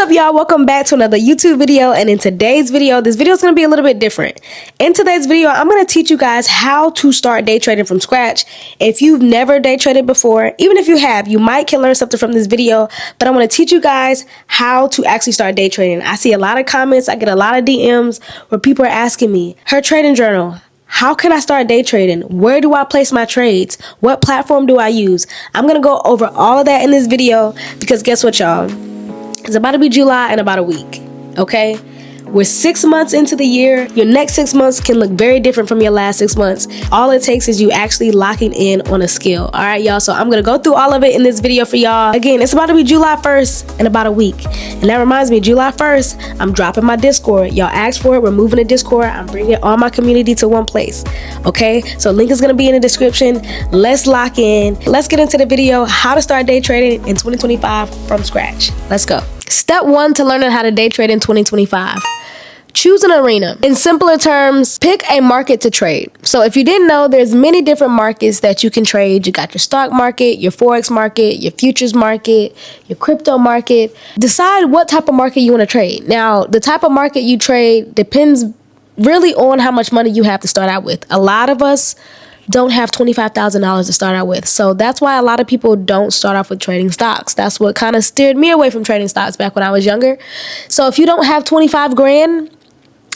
up, y'all? Welcome back to another YouTube video. And in today's video, this video is going to be a little bit different. In today's video, I'm going to teach you guys how to start day trading from scratch. If you've never day traded before, even if you have, you might can learn something from this video. But I'm going to teach you guys how to actually start day trading. I see a lot of comments. I get a lot of DMs where people are asking me, her trading journal, how can I start day trading? Where do I place my trades? What platform do I use? I'm going to go over all of that in this video because guess what, y'all? It's about to be July in about a week, okay? We're 6 months into the year. Your next 6 months can look very different from your last 6 months. All it takes is you actually locking in on a skill. All right, y'all? So I'm going to go through all of it in this video for y'all. Again, it's about to be July 1st in about a week. And that reminds me, July 1st, I'm dropping my Discord. Y'all asked for it. We're moving to Discord. I'm bringing all my community to one place, okay? So link is going to be in the description. Let's lock in. Let's get into the video, how to start day trading in 2025 from scratch. Let's go. Step 1 to learning how to day trade in 2025. Choose an arena. In simpler terms, pick a market to trade. So if you didn't know, there's many different markets that you can trade. You got your stock market, your forex market, your futures market, your crypto market. Decide what type of market you want to trade. Now, the type of market you trade depends really on how much money you have to start out with. A lot of us don't have $25,000 to start out with. So that's why a lot of people don't start off with trading stocks. That's what kind of steered me away from trading stocks back when I was younger. So if you don't have 25 grand,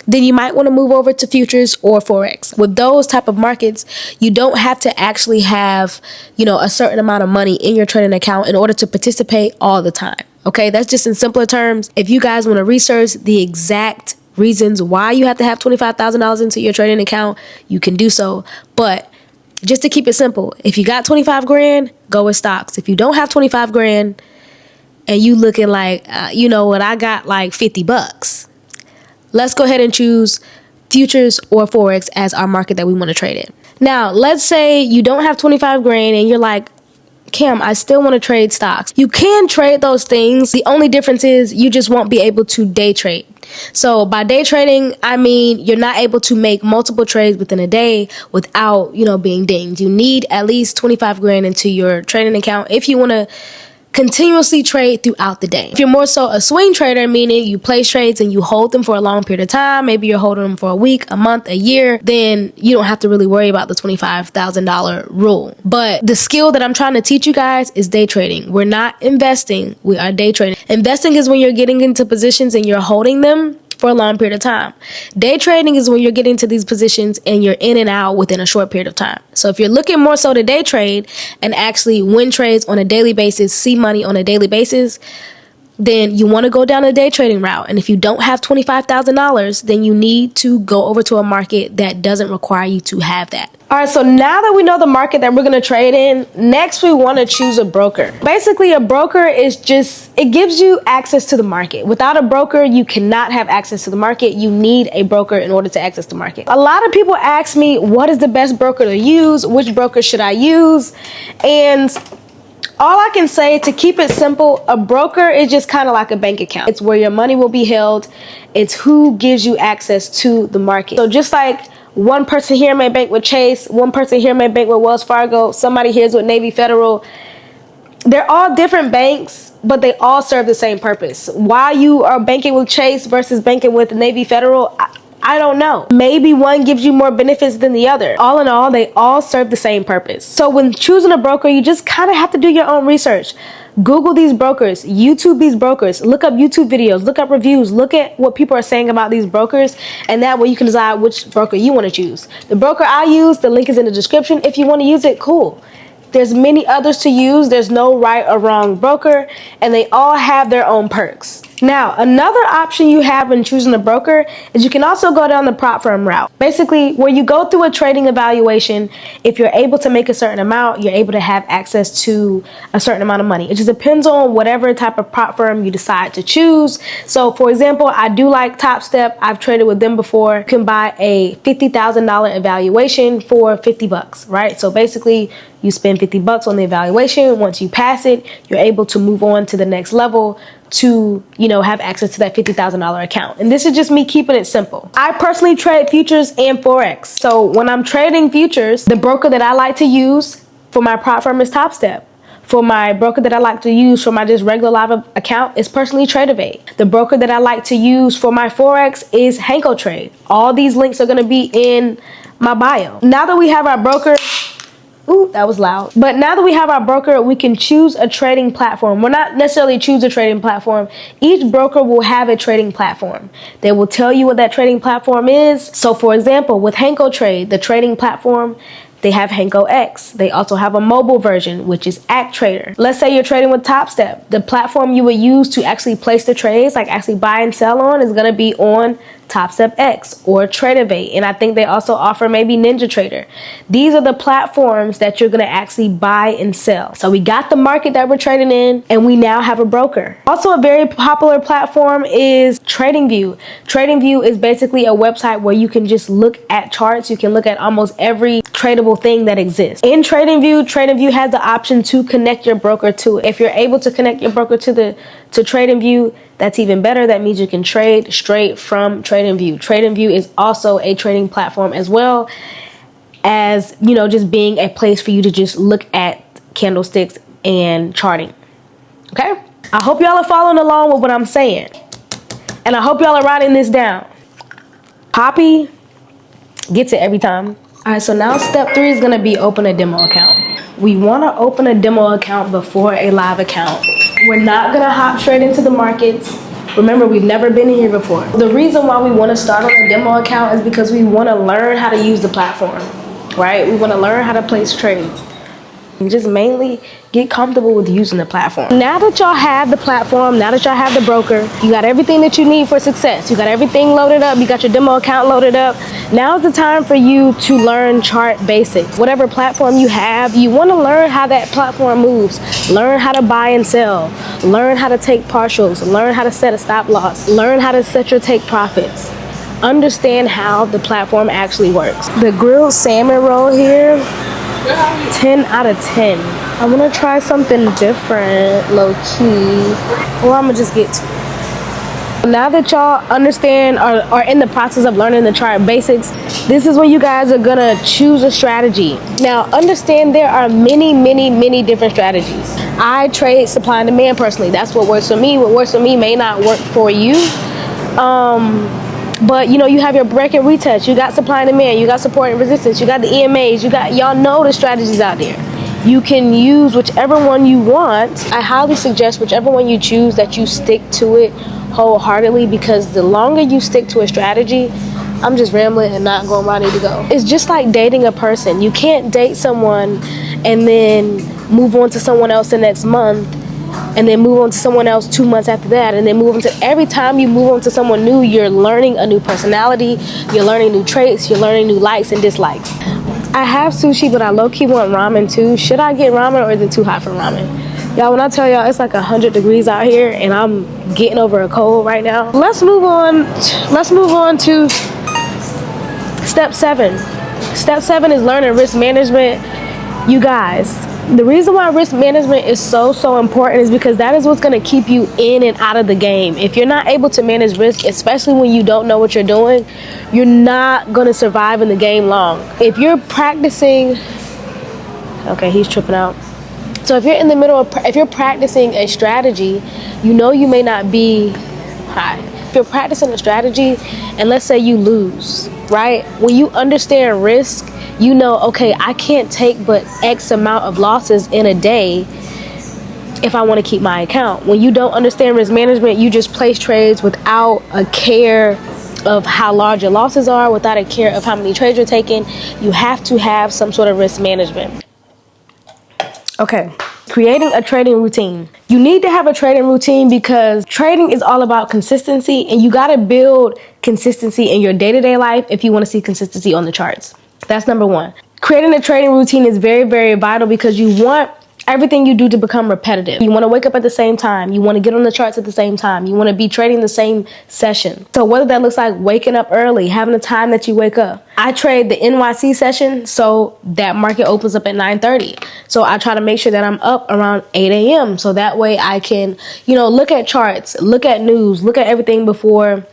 then you might want to move over to futures or forex. With those type of markets, you don't have to actually have, a certain amount of money in your trading account in order to participate all the time. Okay, that's just in simpler terms. If you guys want to research the exact reasons why you have to have $25,000 into your trading account, you can do so. But just to keep it simple, if you got 25 grand, go with stocks. If you don't have 25 grand and you looking like, I got like 50 bucks, let's go ahead and choose futures or forex as our market that we want to trade in. Now, let's say you don't have 25 grand and you're like, Kim, I still want to trade stocks. You can trade those things. The only difference is you just won't be able to day trade. So by day trading, I mean you're not able to make multiple trades within a day without, being dinged. You need at least 25 grand into your trading account if you want to continuously trade throughout the day. If you're more so a swing trader, meaning you place trades and you hold them for a long period of time, maybe you're holding them for a week, a month, a year, then you don't have to really worry about the $25,000 rule. But the skill that I'm trying to teach you guys is day trading. We're not investing, we are day trading. Investing is when you're getting into positions and you're holding them for a long period of time. Day trading is when you're getting to these positions and you're in and out within a short period of time. So if you're looking more so to day trade and actually win trades on a daily basis, see money on a daily basis, then you want to go down the day trading route. And if you don't have $25,000, then you need to go over to a market that doesn't require you to have that. All right, so now that we know the market that we're going to trade in, next we want to choose a broker. Basically, a broker is it gives you access to the market. Without a broker, you cannot have access to the market. You need a broker in order to access the market. A lot of people ask me, what is the best broker to use? Which broker should I use? And all I can say, to keep it simple, a broker is just kind of like a bank account. It's where your money will be held. It's who gives you access to the market. So just like one person here may bank with Chase, one person here may bank with Wells Fargo, somebody here is with Navy Federal. They're all different banks, but they all serve the same purpose. Why you are banking with Chase versus banking with Navy Federal, I don't know. Maybe one gives you more benefits than the other. All in all, they all serve the same purpose. So when choosing a broker, you just kind of have to do your own research. Google these brokers, YouTube these brokers, look up YouTube videos, look up reviews, look at what people are saying about these brokers, and that way you can decide which broker you want to choose. The broker I use, the link is in the description. If you want to use it, cool. There's many others to use. There's no right or wrong broker, and they all have their own perks. Now, another option you have in choosing a broker is you can also go down the prop firm route. Basically, where you go through a trading evaluation, if you're able to make a certain amount, you're able to have access to a certain amount of money. It just depends on whatever type of prop firm you decide to choose. So, for example, I do like Top Step. I've traded with them before. You can buy a $50,000 evaluation for 50 bucks, right? So basically, you spend 50 bucks on the evaluation. Once you pass it, you're able to move on to the next level to, have access to that $50,000 account. And this is just me keeping it simple. I personally trade futures and forex. So when I'm trading futures, the broker that I like to use for my prop firm is Top Step. For my broker that I like to use for my just regular live account is personally TradeAvate. The broker that I like to use for my Forex is Hanko Trade. All these links are going to be in my bio. Now that we have our broker, ooh, that was loud. But now that we have our broker, we can choose a trading platform. We'll not necessarily choose a trading platform. Each broker will have a trading platform. They will tell you what that trading platform is. So for example, with Hanko Trade, the trading platform, they have Hanko X. They also have a mobile version, which is ActTrader. Let's say you're trading with TopStep. The platform you would use to actually place the trades, like actually buy and sell on, is going to be on TopStep X or TradeAvate. And I think they also offer maybe NinjaTrader. These are the platforms that you're going to actually buy and sell. So we got the market that we're trading in, and we now have a broker. Also, a very popular platform is TradingView. TradingView is basically a website where you can just look at charts. You can look at almost every tradable thing that exists. In TradingView has the option to connect your broker to it. If you're able to connect your broker to TradingView, that's even better. That means you can trade straight from TradingView. TradingView is also a trading platform as well as, just being a place for you to just look at candlesticks and charting. Okay? I hope y'all are following along with what I'm saying. And I hope y'all are writing this down. Poppy gets it every time. All right, so now step 3 is going to be open a demo account. We want to open a demo account before a live account. We're not going to hop straight into the markets. Remember, we've never been here before. The reason why we want to start on a demo account is because we want to learn how to use the platform, right? We want to learn how to place trades. And just mainly get comfortable with using the platform. Now that y'all have the platform, now that y'all have the broker, you got everything that you need for success. You got everything loaded up. You got your demo account loaded up. Now's the time for you to learn chart basics. Whatever platform you have, you want to learn how that platform moves. Learn how to buy and sell. Learn how to take partials. Learn how to set a stop loss. Learn how to set your take profits. Understand how the platform actually works. The grilled salmon roll here, 10 out of 10. I want to try something different, low key. Or I'm going to just get to it. Now that y'all understand or are in the process of learning the chart basics, this is when you guys are going to choose a strategy. Now, understand there are many different strategies. I trade supply and demand personally. That's what works for me. What works for me may not work for you. But you have your break and retest, you got supply and demand, you got support and resistance, you got the EMAs, y'all know the strategies out there. You can use whichever one you want. I highly suggest whichever one you choose that you stick to it wholeheartedly, because the longer you stick to a strategy, I'm just rambling and not going where I need to go. It's just like dating a person. You can't date someone and then move on to someone else the next month, and then move on to someone else 2 months after that, and then move on to, every time you move on to someone new, you're learning a new personality, you're learning new traits, you're learning new likes and dislikes. I have sushi, but I low-key want ramen too. Should I get ramen, or is it too hot for ramen? Y'all, when I tell y'all it's like 100 degrees out here and I'm getting over a cold right now. Let's move on to step 7. Step 7 is learning risk management. You guys, the reason why risk management is so important is because that is what's going to keep you in and out of the game. If you're not able to manage risk, especially when you don't know what you're doing, you're not going to survive in the game long. If you're practicing, okay, he's tripping out. So if you're in the middle of, if you're practicing a strategy, you may not be high. If you're practicing a strategy and let's say you lose, right? When you understand risk, okay, I can't take but X amount of losses in a day if I want to keep my account. When you don't understand risk management, you just place trades without a care of how large your losses are, without a care of how many trades you're taking. You have to have some sort of risk management. Okay, creating a trading routine. You need to have a trading routine because trading is all about consistency, and you got to build consistency in your day-to-day life if you want to see consistency on the charts. That's number 1. Creating a trading routine is very vital because you want everything you do to become repetitive. You want to wake up at the same time. You want to get on the charts at the same time. You want to be trading the same session. So whether that looks like waking up early, having a time that you wake up. I trade the NYC session, so that market opens up at 9:30. So I try to make sure that I'm up around 8 a.m. So that way I can, look at charts, look at news, look at everything before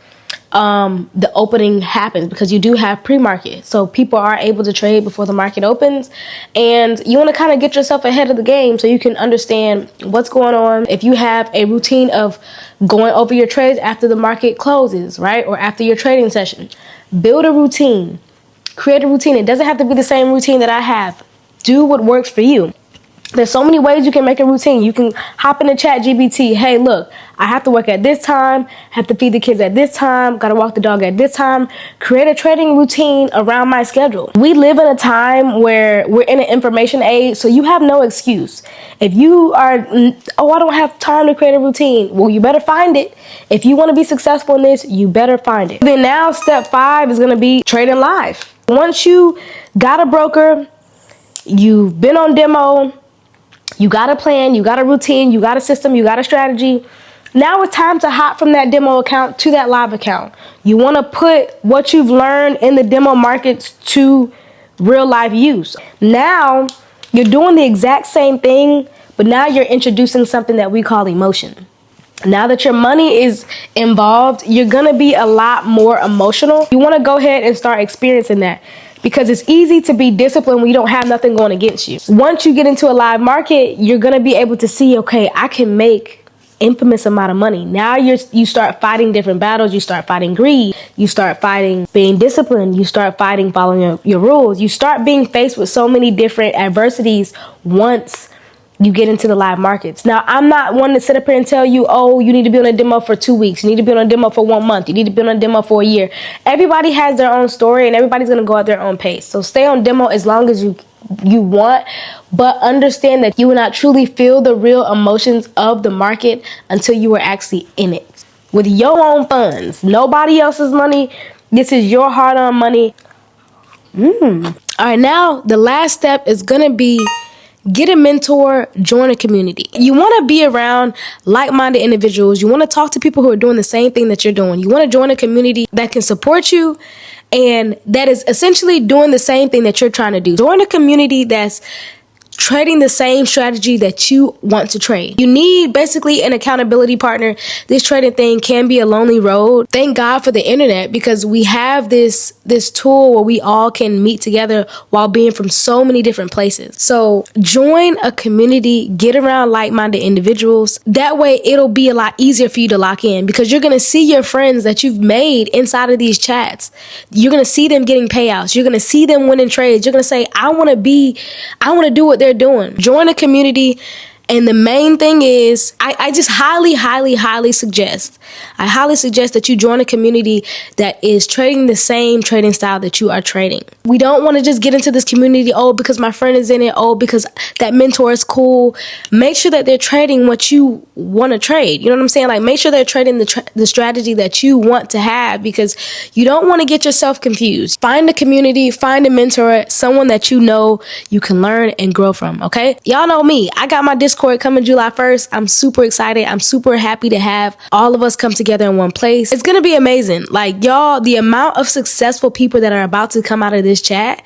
the opening happens, because you do have pre-market. So people are able to trade before the market opens, and you want to kind of get yourself ahead of the game so you can understand what's going on. If you have a routine of going over your trades after the market closes, right? Or after your trading session, build a routine, create a routine. It doesn't have to be the same routine that I have. Do what works for you. There's so many ways you can make a routine. You can hop into ChatGPT. Hey, look, I have to work at this time, have to feed the kids at this time, gotta walk the dog at this time. Create a trading routine around my schedule. We live in a time where we're in an information age, so you have no excuse. If you are, oh, I don't have time to create a routine, well, you better find it. If you want to be successful in this, you better find it. Then now step 5 is gonna be trading live. Once you got a broker, you've been on demo, you got a plan, you got a routine, you got a system, you got a strategy. Now it's time to hop from that demo account to that live account. You want to put what you've learned in the demo markets to real life use. Now you're doing the exact same thing, but now you're introducing something that we call emotion. Now that your money is involved, you're going to be a lot more emotional. You want to go ahead and start experiencing that, because it's easy to be disciplined when you don't have nothing going against you. Once you get into a live market, you're going to be able to see, okay, I can make infamous amount of money. Now you start fighting different battles. You start fighting greed. You start fighting being disciplined. You start fighting following your rules. You start being faced with so many different adversities once you get into the live markets. Now, I'm not one to sit up here and tell you, oh, you need to be on a demo for 2 weeks. You need to be on a demo for 1 month. You need to be on a demo for a year. Everybody has their own story, and everybody's going to go at their own pace. So stay on demo as long as you want, but understand that you will not truly feel the real emotions of the market until you are actually in it with your own funds. Nobody else's money. This is your hard-earned money. All right, now the last step is going to be get a mentor, join a community. You want to be around like-minded individuals. You want to talk to people who are doing the same thing that you're doing. You want to join a community that can support you and that is essentially doing the same thing that you're trying to do. Join a community that's trading the same strategy that you want to trade. You need basically an accountability partner. This trading thing can be a lonely road. Thank God for the internet, because we have this tool where we all can meet together while being from so many different places. So join a community, get around like-minded individuals. That way it'll be a lot easier for you to lock in, because you're going to see your friends that you've made inside of these chats. You're going to see them getting payouts. You're going to see them winning trades. You're going to say, I want to do what they're doing. Join a community. And the main thing is, I just highly suggest that you join a community that is trading the same trading style that you are trading. We don't want to just get into this community, oh, because my friend is in it, oh, because that mentor is cool. Make sure that they're trading what you want to trade. You know what I'm saying? Like, make sure they're trading the strategy that you want to have, because you don't want to get yourself confused. Find a community, find a mentor, someone that you know you can learn and grow from, okay? Y'all know me. I got my Discord coming July 1st. I'm super excited. I'm super happy to have all of us come together in one place. It's going to be amazing. Like, y'all, the amount of successful people that are about to come out of this chat,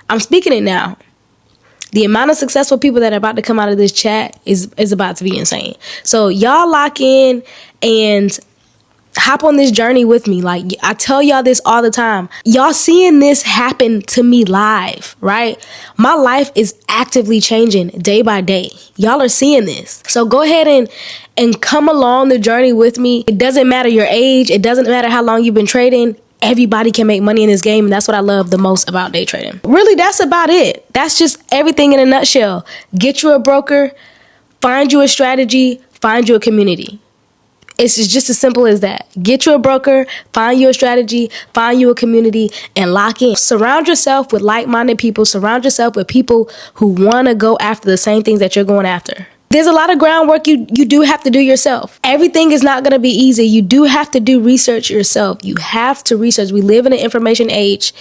I'm speaking it now. The amount of successful people that are about to come out of this chat is about to be insane. So y'all lock in and hop on this journey with me. Like, I tell y'all this all the time. Y'all seeing this happen to me live, right? My life is actively changing day by day. Y'all are seeing this. So go ahead and come along the journey with me. It doesn't matter your age. It doesn't matter how long you've been trading. Everybody can make money in this game, and that's what I love the most about day trading. Really, that's about it. That's just everything in a nutshell. Get you a broker, find you a strategy, find you a community. It's just as simple as that. Get you a broker, find you a strategy, find you a community, and lock in. Surround yourself with like-minded people. Surround yourself with people who want to go after the same things that you're going after. There's a lot of groundwork you do have to do yourself. Everything is not going to be easy. You do have to do research yourself. You have to research. We live in an information age.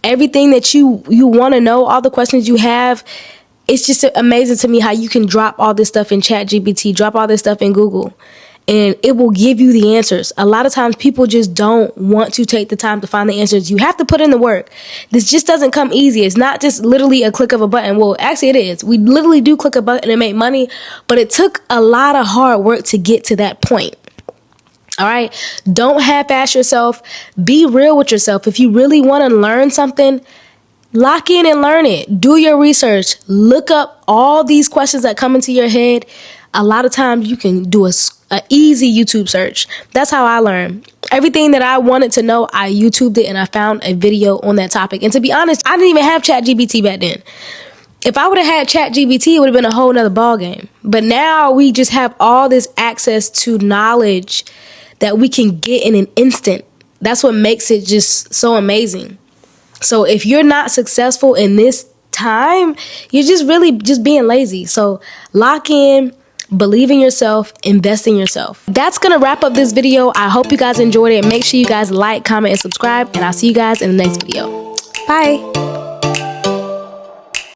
Everything that you want to know, all the questions you have, it's just amazing to me how you can drop all this stuff in ChatGPT, drop all this stuff in Google, and it will give you the answers. A lot of times people just don't want to take the time to find the answers. You have to put in the work. This just doesn't come easy. It's not just literally a click of a button. Well, actually it is. We literally do click a button and make money, but it took a lot of hard work to get to that point. All right. Don't half-ass yourself. Be real with yourself. If you really want to learn something, lock in and learn it. Do your research. Look up all these questions that come into your head. A lot of times you can do a easy YouTube search. That's how I learned. Everything that I wanted to know, I YouTubed it and I found a video on that topic. And to be honest, I didn't even have ChatGPT back then. If I would have had ChatGPT, it would have been a whole nother ballgame. But now we just have all this access to knowledge that we can get in an instant. That's what makes it just so amazing. So if you're not successful in this time, you're just really just being lazy. So lock in, believe in yourself, invest in yourself. That's going to wrap up this video. I hope you guys enjoyed it. Make sure you guys like, comment, and subscribe. And I'll see you guys in the next video. Bye.